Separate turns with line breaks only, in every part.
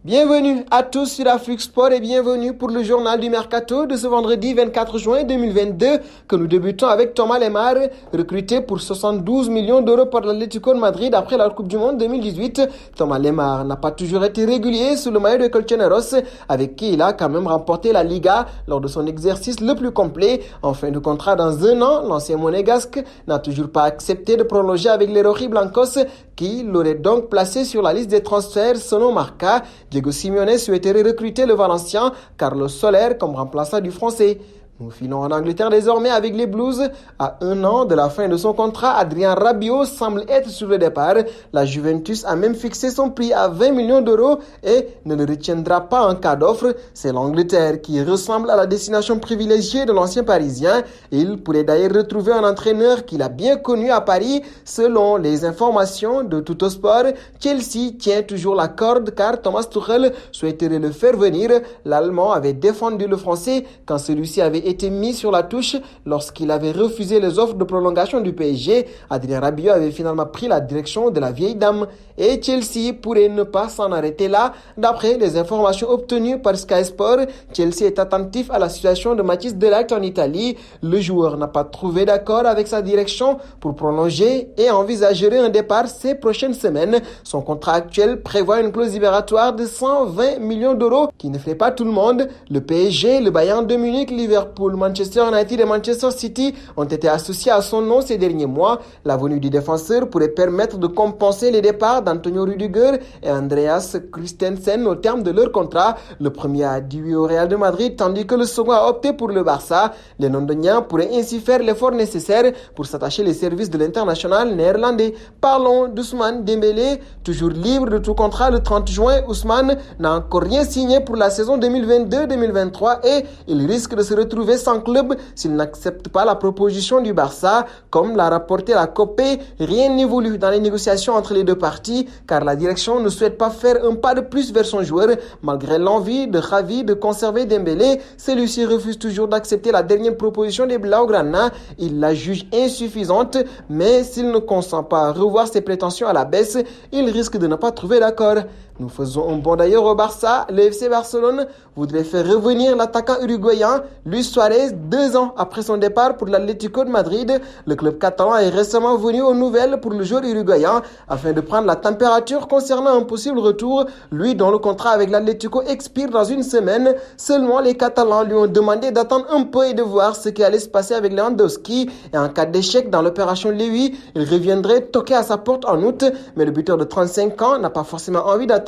Bienvenue à tous sur Afrique Sport et bienvenue pour le journal du Mercato de ce vendredi 24 juin 2022 que nous débutons avec Thomas Lemar, recruté pour 72 millions d'euros par l'Atlético de Madrid après la Coupe du Monde 2018. Thomas Lemar n'a pas toujours été régulier sous le maillot de Colchoneros, avec qui il a quand même remporté la Liga lors de son exercice le plus complet. En fin de contrat dans un an, l'ancien monégasque n'a toujours pas accepté de prolonger avec les Rojiblancos qui l'aurait donc placé sur la liste des transferts selon Marca. Diego Simeone souhaiterait recruter le Valencien Carlos Soler comme remplaçant du Français. Nous filons en Angleterre désormais avec les Blues. À un an de la fin de son contrat, Adrien Rabiot semble être sur le départ. La Juventus a même fixé son prix à 20 millions d'euros et ne le retiendra pas en cas d'offre. C'est l'Angleterre qui ressemble à la destination privilégiée de l'ancien Parisien. Il pourrait d'ailleurs retrouver un entraîneur qu'il a bien connu à Paris. Selon les informations de Tuttosport, Chelsea tient toujours la corde car Thomas Tuchel souhaiterait le faire venir. L'Allemand avait défendu le Français quand celui-ci avait été mis sur la touche lorsqu'il avait refusé les offres de prolongation du PSG. Adrien Rabiot avait finalement pris la direction de la vieille dame et Chelsea pourrait ne pas s'en arrêter là. D'après les informations obtenues par Sky Sport, Chelsea est attentif à la situation de Matthijs de Ligt en Italie. Le joueur n'a pas trouvé d'accord avec sa direction pour prolonger et envisagerait un départ ces prochaines semaines. Son contrat actuel prévoit une clause libératoire de 120 millions d'euros qui ne fait pas tout le monde. Le PSG, le Bayern de Munich, Liverpool, Manchester United et Manchester City ont été associés à son nom ces derniers mois. La venue du défenseur pourrait permettre de compenser les départs d'Antonio Rüdiger et Andreas Christensen au terme de leur contrat. Le premier a dit oui au Real de Madrid tandis que le second a opté pour le Barça. Les Londoniens pourraient ainsi faire l'effort nécessaire pour s'attacher les services de l'international néerlandais. Parlons d'Ousmane Dembélé, toujours libre de tout contrat le 30 juin. Ousmane n'a encore rien signé pour la saison 2022-2023 et il risque de se retrouver sans club s'il n'accepte pas la proposition du Barça. Comme l'a rapporté la Copé, rien n'évolue dans les négociations entre les deux parties car la direction ne souhaite pas faire un pas de plus vers son joueur. Malgré l'envie de Xavi de conserver Dembélé, celui-ci refuse toujours d'accepter la dernière proposition des Blaugrana. Il la juge insuffisante, mais s'il ne consent pas à revoir ses prétentions à la baisse, il risque de ne pas trouver d'accord. Nous faisons un bond d'ailleurs au Barça. Le FC Barcelone voudrait faire revenir l'attaquant uruguayen Luis Suarez 2 ans après son départ pour l'Atlético de Madrid. Le club catalan est récemment venu aux nouvelles pour le joueur uruguayen afin de prendre la température concernant un possible retour. Lui dont le contrat avec l'Atlético expire dans une semaine. Seulement les Catalans lui ont demandé d'attendre un peu et de voir ce qui allait se passer avec Lewandowski. Et en cas d'échec dans l'opération Léwy, il reviendrait toquer à sa porte en août. Mais le buteur de 35 ans n'a pas forcément envie d'attendre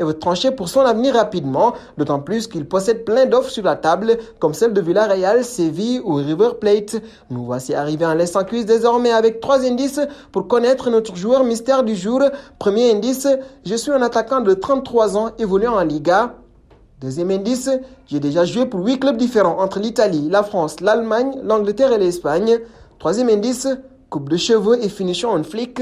et veut trancher pour son avenir rapidement, d'autant plus qu'il possède plein d'offres sur la table, comme celle de Villarreal, Séville ou River Plate. Nous voici arrivés en l'instant quiz désormais avec 3 indices pour connaître notre joueur mystère du jour. Premier indice, je suis un attaquant de 33 ans évoluant en Liga. Deuxième indice, j'ai déjà joué pour 8 clubs différents entre l'Italie, la France, l'Allemagne, l'Angleterre et l'Espagne. Troisième indice, coupe de cheveux et finition en flic.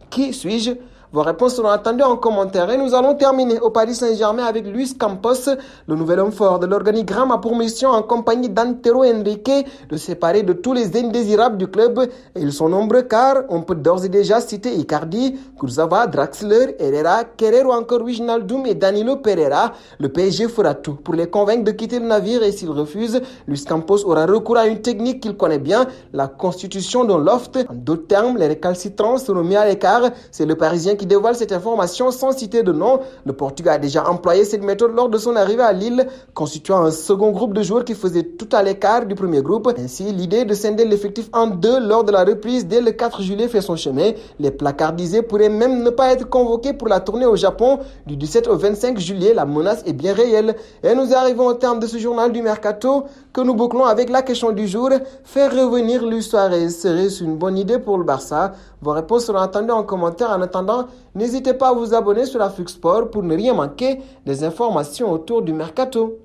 Qui suis-je? Vos réponses seront attendues en commentaire. Et nous allons terminer au Paris Saint-Germain avec Luis Campos. Le nouvel homme fort de l'organigramme a pour mission, en compagnie d'Antero Henrique, de séparer de tous les indésirables du club. Et ils sont nombreux car on peut d'ores et déjà citer Icardi, Kurzawa, Draxler, Herrera, Kerrer ou encore Wijnaldum et Danilo Pereira. Le PSG fera tout pour les convaincre de quitter le navire et s'ils refusent, Luis Campos aura recours à une technique qu'il connaît bien, la constitution d'un loft. En d'autres termes, les récalcitrants seront mis à l'écart. C'est le Parisien qui dévoile cette information sans citer de nom. Le Portugais a déjà employé cette méthode lors de son arrivée à Lille, constituant un second groupe de joueurs qui faisait tout à l'écart du premier groupe. Ainsi, l'idée de scinder l'effectif en deux lors de la reprise dès le 4 juillet fait son chemin. Les placardisés pourraient même ne pas être convoqués pour la tournée au Japon du 17 au 25 juillet. La menace est bien réelle. Et nous arrivons au terme de ce journal du Mercato que nous bouclons avec la question du jour. Faire revenir Luis Suarez serait-ce une bonne idée pour le Barça? Vos réponses seront attendues en commentaire. En attendant, n'hésitez pas à vous abonner sur Afrique Sport pour ne rien manquer des informations autour du Mercato.